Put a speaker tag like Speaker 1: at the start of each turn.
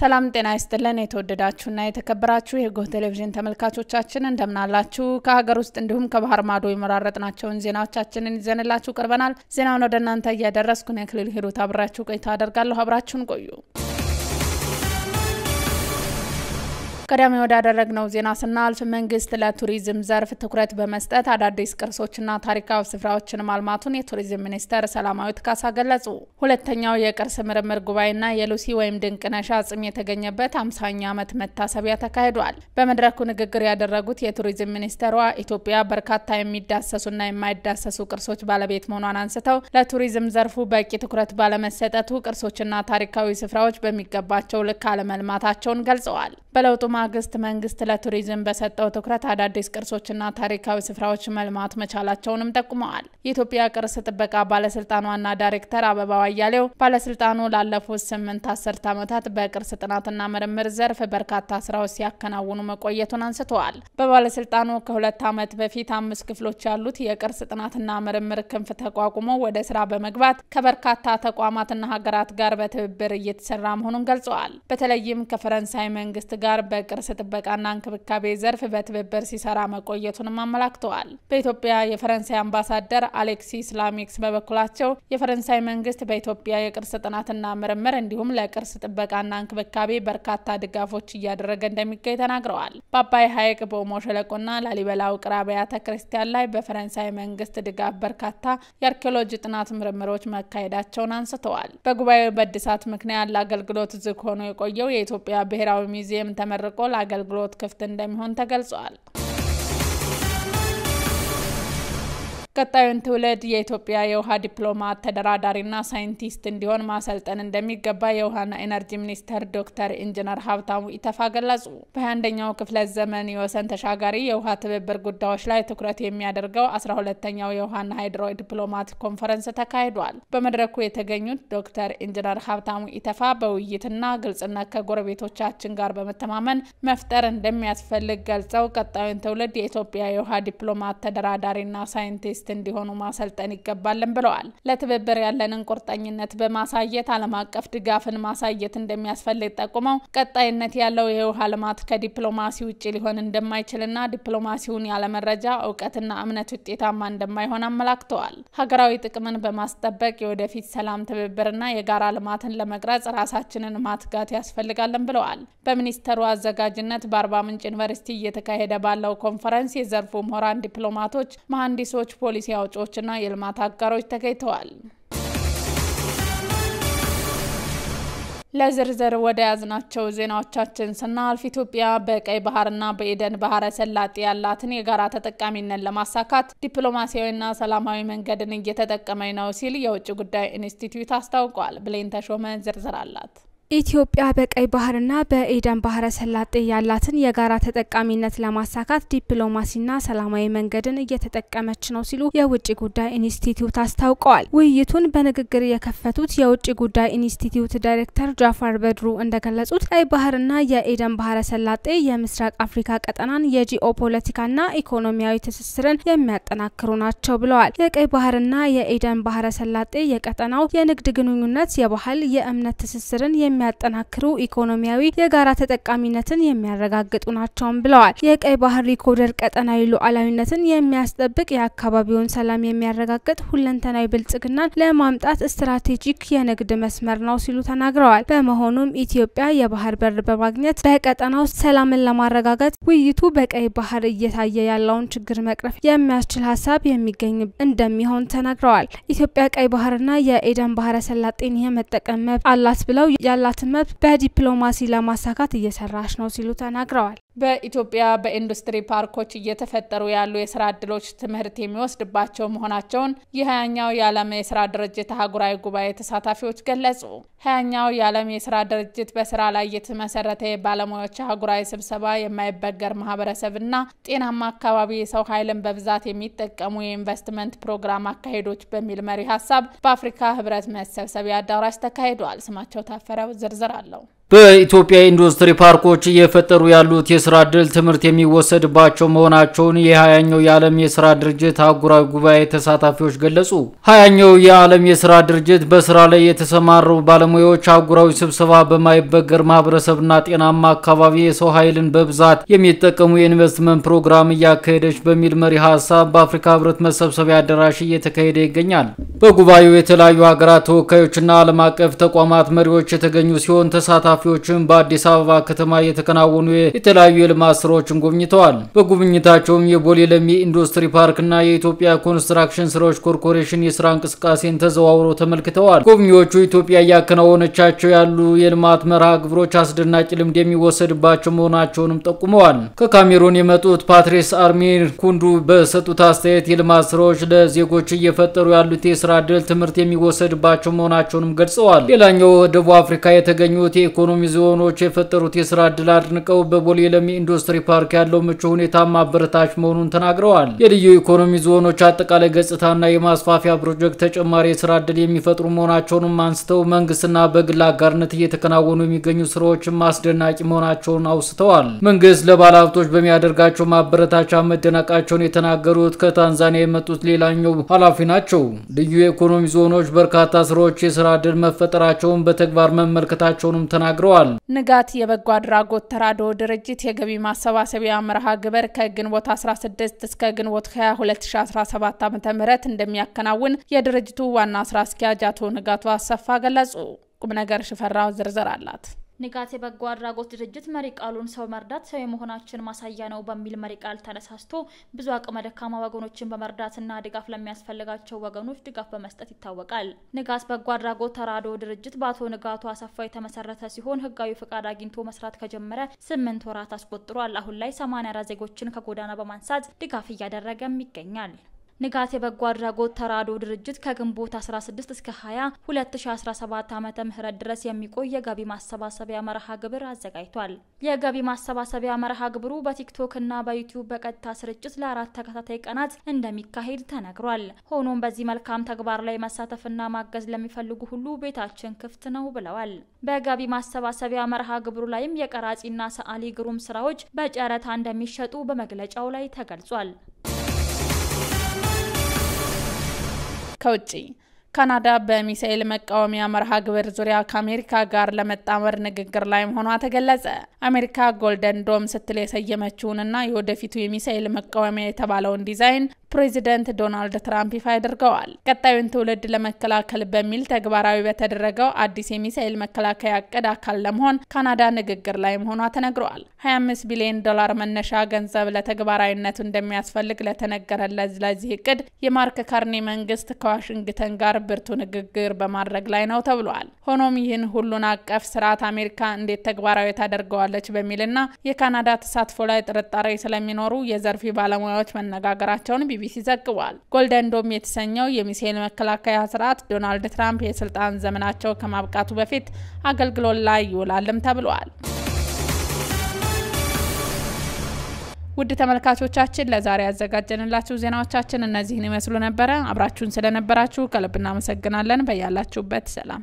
Speaker 1: ሰላም ጤና ይስጥልን የተወደዳችሁና የተከበራችሁ የጎህ ቴሌቪዥን ተመልካቾቻችን እንደምናላችሁ ከሀገር ውስጥ እንዲሁም ከባህር ማዶ የመራረጥናቸውን ዜናዎቻችንን ይዘንላችሁ ቀርበናል። ዜናውን ወደ እናንተ ያደረስኩ ነው ክሊል ሂሩት አብራችሁ ቆይታ አደርጋለሁ። አብራችሁን ቆዩ። ቀዳሚ ወዳደረግነው ዜና ስናልፍ መንግስት ለቱሪዝም ዘርፍ ትኩረት በመስጠት አዳዲስ ቅርሶችና ታሪካዊ ስፍራዎችን ማልማቱን የቱሪዝም ሚኒስተር ሰላማዊት ካሳ ገለጹ። ሁለተኛው የቅርስ ምርምር ጉባኤና የሉሲ ወይም ድንቅነሽ አጽም የተገኘበት 50ኛ ዓመት መታሰቢያ ተካሂዷል። በመድረኩ ንግግር ያደረጉት የቱሪዝም ሚኒስተሯ ኢትዮጵያ በርካታ የሚዳሰሱና የማይዳሰሱ ቅርሶች ባለቤት መሆኗን አንስተው ለቱሪዝም ዘርፉ በቂ ትኩረት ባለመሰጠቱ ቅርሶችና ታሪካዊ ስፍራዎች በሚገባቸው ልክ አለመልማታቸውን ገልጸዋል። በለውጡ ማግስት መንግስት ለቱሪዝም በሰጠው ትኩረት አዳዲስ ቅርሶችና ታሪካዊ ስፍራዎች መልማት መቻላቸውንም ጠቁመዋል። የኢትዮጵያ ቅርስ ጥበቃ ባለስልጣን ዋና ዳይሬክተር አበባው አያሌው ባለስልጣኑ ላለፉት 8 ዓመታት በቅርስ ጥናትና ምርምር ዘርፍ በርካታ ስራዎች ሲያከናውኑ መቆየቱን አንስተዋል። በባለስልጣኑ ከ2 ዓመት በፊት 5 ክፍሎች ያሉት የቅርስ ጥናትና ምርምር ክንፍ ተቋቁሞ ወደ ስራ በመግባት ከበርካታ ተቋማትና ሀገራት ጋር በትብብር እየተሰራ መሆኑን ገልጸዋል። በተለይም ከፈረንሳይ መንግስት ጋር በቅርስ ጥበቃና እንክብካቤ ዘርፍ በትብብር ሲሰራ መቆየቱንም አመላክተዋል። በኢትዮጵያ የፈረንሳይ አምባሳደር አሌክሲስ ላሚክስ በበኩላቸው የፈረንሳይ መንግስት በኢትዮጵያ የቅርስ ጥናትና ምርምር እንዲሁም ለቅርስ ጥበቃና እንክብካቤ በርካታ ድጋፎች እያደረገ እንደሚገኝ ተናግረዋል። በአባይ ሐይቅ በኦሞ ሸለቆና ላሊበላ ውቅር አብያተ ክርስቲያን ላይ በፈረንሳይ መንግስት ድጋፍ በርካታ የአርኪኦሎጂ ጥናት ምርምሮች መካሄዳቸውን አንስተዋል። በጉባኤው በእድሳት ምክንያት ለአገልግሎት ዝግ ሆኖ የቆየው የኢትዮጵያ ብሔራዊ ሙዚየም ተመርቆ ለአገልግሎት ክፍት እንደሚሆን ተገልጿል። ቀጣዩን ትውልድ የኢትዮጵያ የውሃ ዲፕሎማት ተደራዳሪና ሳይንቲስት እንዲሆን ማሰልጠን እንደሚገባ የውሃና ኢነርጂ ሚኒስተር ዶክተር ኢንጂነር ሀብታሙ ኢተፋ ገለጹ። በ21ኛው ክፍለ ዘመን የወሰን ተሻጋሪ የውሃ ትብብር ጉዳዮች ላይ ትኩረት የሚያደርገው 12ኛው የውሃና ሃይድሮ ዲፕሎማት ኮንፈረንስ ተካሂዷል። በመድረኩ የተገኙት ዶክተር ኢንጂነር ሀብታሙ ኢተፋ በውይይትና ግልጽነት ከጎረቤቶቻችን ጋር በመተማመን መፍጠር እንደሚያስፈልግ ገልጸው ቀጣዩን ትውልድ የኢትዮጵያ የውሃ ዲፕሎማት ተደራዳሪና ሳይንቲስት እንዲሆኑ ማሰልጠን ይገባልን ብለዋል። ለትብብር ያለንን ቁርጠኝነት በማሳየት ዓለም አቀፍ ድጋፍን ማሳየት እንደሚያስፈልግ ጠቁመው ቀጣይነት ያለው የውሃ ልማት ከዲፕሎማሲ ውጪ ሊሆን እንደማይችልና ዲፕሎማሲውን ያለ መረጃ ዕውቀትና እምነት ውጤታማ እንደማይሆን አመላክተዋል። ሀገራዊ ጥቅምን በማስጠበቅ የወደፊት ሰላም ትብብርና የጋራ ልማትን ለመቅረጽ ራሳችንን ማትጋት ያስፈልጋልን ብለዋል። በሚኒስተሩ አዘጋጅነት በአርባ ምንጭ ዩኒቨርሲቲ እየተካሄደ ባለው ኮንፈረንስ የዘርፉ ምሁራን ዲፕሎማቶች፣ መሐንዲሶች፣ ፖሊሲ አውጪዎችና የልማት አጋሮች ተገኝተዋል። ለዝርዝር ወደ ያዝናቸው ዜናዎቻችን ስናልፍ ኢትዮጵያ በቀይ ባህርና በኤደን ባህረ ሰላጤ ያላትን የጋራ ተጠቃሚነት ለማሳካት ዲፕሎማሲያዊና ሰላማዊ መንገድን እየተጠቀመች ነው ሲል የውጭ ጉዳይ ኢንስቲትዩት አስታውቋል። ብሌን ተሾመ ዝርዝር አላት።
Speaker 2: ኢትዮጵያ በቀይ ባህርና በኤደን ባህረ ሰላጤ ያላትን የጋራ ተጠቃሚነት ለማሳካት ዲፕሎማሲና ሰላማዊ መንገድን እየተጠቀመች ነው ሲሉ የውጭ ጉዳይ ኢንስቲትዩት አስታውቀዋል። ውይይቱን በንግግር የከፈቱት የውጭ ጉዳይ ኢንስቲትዩት ዳይሬክተር ጃፋር በድሩ እንደገለጹት ቀይ ባህርና የኤደን ባህረ ሰላጤ የምስራቅ አፍሪካ ቀጠናን የጂኦፖለቲካና ኢኮኖሚያዊ ትስስርን የሚያጠናክሩ ናቸው ብለዋል። የቀይ ባህርና የኤደን ባህረ ሰላጤ የቀጠናው የንግድ ግንኙነት፣ የባህል፣ የእምነት ትስስርን የሚያጠናክሩ ኢኮኖሚያዊ የጋራ ተጠቃሚነትን የሚያረጋግጡ ናቸው ብለዋል። የቀይ ባህር ኮሪዶር ቀጠናዊ ሉዓላዊነትን የሚያስጠብቅ የአካባቢውን ሰላም የሚያረጋግጥ ሁለንተናዊ ብልጽግናን ለማምጣት ስትራቴጂክ የንግድ መስመር ነው ሲሉ ተናግረዋል። በመሆኑም ኢትዮጵያ የባህር በር በማግኘት በቀጠናው ሰላምን ለማረጋገጥ ውይይቱ በቀይ ባህር እየታየ ያለውን ችግር መቅረፍ የሚያስችል ሀሳብ የሚገኝ እንደሚሆን ተናግረዋል። ኢትዮጵያ ቀይ ባህርና የኤደን ባህረ ሰላጤን የመጠቀም መብት አላት ብለው ያላትን መብት በዲፕሎማሲ ለማሳካት እየሰራች ነው ሲሉ ተናግረዋል።
Speaker 1: በኢትዮጵያ በኢንዱስትሪ ፓርኮች እየተፈጠሩ ያሉ የሥራ ዕድሎች ትምህርት የሚወስድባቸው መሆናቸውን የ20ኛው የዓለም የሥራ ድርጅት አህጉራዊ ጉባኤ ተሳታፊዎች ገለጹ። 20ኛው የዓለም የሥራ ድርጅት በሥራ ላይ የተመሰረተ የባለሙያዎች አህጉራዊ ስብሰባ የማይበገር ማህበረሰብና ጤናማ አካባቢ የሰው ኃይልን በብዛት የሚጠቀሙ የኢንቨስትመንት ፕሮግራም አካሄዶች በሚል መሪ ሐሳብ በአፍሪካ ህብረት መሰብሰቢያ አዳራሽ ተካሂዷል። ስማቸው ታፈረው ዝርዝር አለው።
Speaker 3: በኢትዮጵያ ኢንዱስትሪ ፓርኮች እየፈጠሩ ያሉት የሥራ ዕድል ትምህርት የሚወሰድባቸው መሆናቸውን የ20ኛው የዓለም የሥራ ድርጅት አህጉራዊ ጉባኤ ተሳታፊዎች ገለጹ። 20ኛው የዓለም የሥራ ድርጅት በሥራ ላይ የተሰማሩ ባለሙያዎች አህጉራዊ ስብሰባ በማይበገር ማህበረሰብና ጤናማ አካባቢ የሰው ኃይልን በብዛት የሚጠቀሙ የኢንቨስትመንት ፕሮግራም እያካሄደች በሚል መሪ ሐሳብ በአፍሪካ ህብረት መሰብሰቢያ አዳራሽ እየተካሄደ ይገኛል። በጉባኤው የተለያዩ ሀገራት ተወካዮችና ዓለም አቀፍ ተቋማት መሪዎች የተገኙ ሲሆን ተሳታፊዎችም በአዲስ አበባ ከተማ የተከናወኑ የተለያዩ የልማት ስራዎችን ጎብኝተዋል። በጉብኝታቸውም የቦሌ ለሚ ኢንዱስትሪ ፓርክና የኢትዮጵያ ኮንስትራክሽን ስራዎች ኮርፖሬሽን የሥራ እንቅስቃሴን ተዘዋውረው ተመልክተዋል። ጎብኚዎቹ ኢትዮጵያ ያከናወነቻቸው ያሉ የልማት መርሃ ግብሮች አስደናቂ ልምድ የሚወሰድባቸው መሆናቸውንም ጠቁመዋል። ከካሜሩን የመጡት ፓትሪስ አርሚር ኩንዱ በሰጡት አስተያየት የልማት ስራዎች ለዜጎች እየፈጠሩ ያሉት የሥራ ዕድል ትምህርት የሚወሰድባቸው መሆናቸውንም ገልጸዋል። ሌላኛው ደቡብ አፍሪካ የተገኙት የኢኮኖሚ ዞኖች የፈጠሩት የሥራ ዕድል አድንቀው በቦሌ ለሚ ኢንዱስትሪ ፓርክ ያለው ምቹ ሁኔታ ማበረታች መሆኑን ተናግረዋል። የልዩ ኢኮኖሚ ዞኖች አጠቃላይ ገጽታና የማስፋፊያ ፕሮጀክት ተጨማሪ የሥራ ዕድል የሚፈጥሩ መሆናቸውንም አንስተው መንግስትና በግል አጋርነት እየተከናወኑ የሚገኙ ስራዎችም አስደናቂ መሆናቸውን አውስተዋል። መንግስት ለባለሀብቶች በሚያደርጋቸው ማበረታቻ መደነቃቸውን የተናገሩት ከታንዛኒያ የመጡት ሌላኛው ኃላፊ ናቸው። ልዩ የኢኮኖሚ ዞኖች በርካታ ስራዎች የሥራ ዕድል መፈጠራቸውን በተግባር መመልከታቸውንም ተናግረዋል።
Speaker 1: ንጋት የበጎ አድራጎት ተራድኦ ድርጅት የገቢ ማሰባሰቢያ መርሃ ግብር ከግንቦት 16 እስከ ግንቦት 20 2017 ዓ.ም እንደሚያከናውን የድርጅቱ ዋና ስራ አስኪያጅ አቶ ንጋቱ አሰፋ ገለጹ። ቁም ነገር ሽፈራው ዝርዝር አላት።
Speaker 4: ንጋት የበጎ አድራጎት ድርጅት መሪ ቃሉን ሰው መርዳት ሰው የመሆናችን ማሳያ ነው በሚል መሪ ቃል ተነሳስቶ ብዙ አቅመ ደካማ ወገኖችን በመርዳትና ድጋፍ ለሚያስፈልጋቸው ወገኖች ድጋፍ በመስጠት ይታወቃል። ንጋት በጎ አድራጎት ተራድኦ ድርጅት በአቶ ንጋቱ አሰፋ የተመሰረተ ሲሆን ህጋዊ ፍቃድ አግኝቶ መስራት ከጀመረ 8 ወራት አስቆጥሯል። አሁን ላይ 84 ዜጎችን ከጎዳና በማንሳት ድጋፍ እያደረገም ይገኛል። ንጋት የበጎ አድራጎት ተራድኦ ድርጅት ከግንቦት 16 እስከ 20 2017 ዓመተ ምህረት ድረስ የሚቆይ የገቢ ማሰባሰቢያ መርሃ ግብር አዘጋጅቷል። የገቢ ማሰባሰቢያ መርሃ ግብሩ በቲክቶክ እና በዩቲዩብ በቀጥታ ስርጭት ለ4 ተከታታይ ቀናት እንደሚካሄድ ተነግሯል። ሆኖም በዚህ መልካም ተግባር ላይ መሳተፍና ማገዝ ለሚፈልጉ ሁሉ ቤታችን ክፍት ነው ብለዋል። በገቢ ማሰባሰቢያ መርሃ ግብሩ ላይም የቀራጺና ሰዓሊ ግሩም ስራዎች በጨረታ እንደሚሸጡ በመግለጫው ላይ ተገልጿል።
Speaker 1: ከውጪ ካናዳ በሚሳኤል መቃወሚያ መርሃ ግብር ዙሪያ ከአሜሪካ ጋር ለመጣመር ንግግር ላይ መሆኗ ተገለጸ። አሜሪካ ጎልደን ዶም ስትል የሰየመችውንና የወደፊቱ የሚሳኤል መቃወሚያ የተባለውን ዲዛይን ፕሬዚደንት ዶናልድ ትራምፕ ይፋ አድርገዋል። ቀጣዩን ትውልድ ለመከላከል በሚል ተግባራዊ በተደረገው አዲስ የሚሳኤል መከላከያ ዕቅድ አካል ለመሆን ካናዳ ንግግር ላይ መሆኗ ተነግሯል። $25 ቢሊዮን መነሻ ገንዘብ ለተግባራዊነቱ እንደሚያስፈልግ ለተነገረለት ለዚህ ዕቅድ የማርክ ካርኒ መንግስት ከዋሽንግተን ጋር ብርቱ ንግግር በማድረግ ላይ ነው ተብሏል። ሆኖም ይህን ሁሉን አቀፍ ስርዓት አሜሪካ እንዴት ተግባራዊ ታደርገዋለች በሚልና የካናዳ ተሳትፎ ላይ ጥርጣሬ ስለሚኖሩ የዘርፊ ባለሙያዎች መነጋገራቸውን ቢቢሲ ዘግቧል። ጎልደን ዶም የተሰኘው የሚሳኤል መከላከያ ስርዓት ዶናልድ ትራምፕ የስልጣን ዘመናቸው ከማብቃቱ በፊት አገልግሎት ላይ ይውላልም ተብሏል። ውድ ተመልካቾቻችን ለዛሬ ያዘጋጀንላችሁ ዜናዎቻችን እነዚህን ይመስሉ ነበር። አብራችሁን ስለነበራችሁ ከልብ እናመሰግናለን። በያላችሁበት ሰላም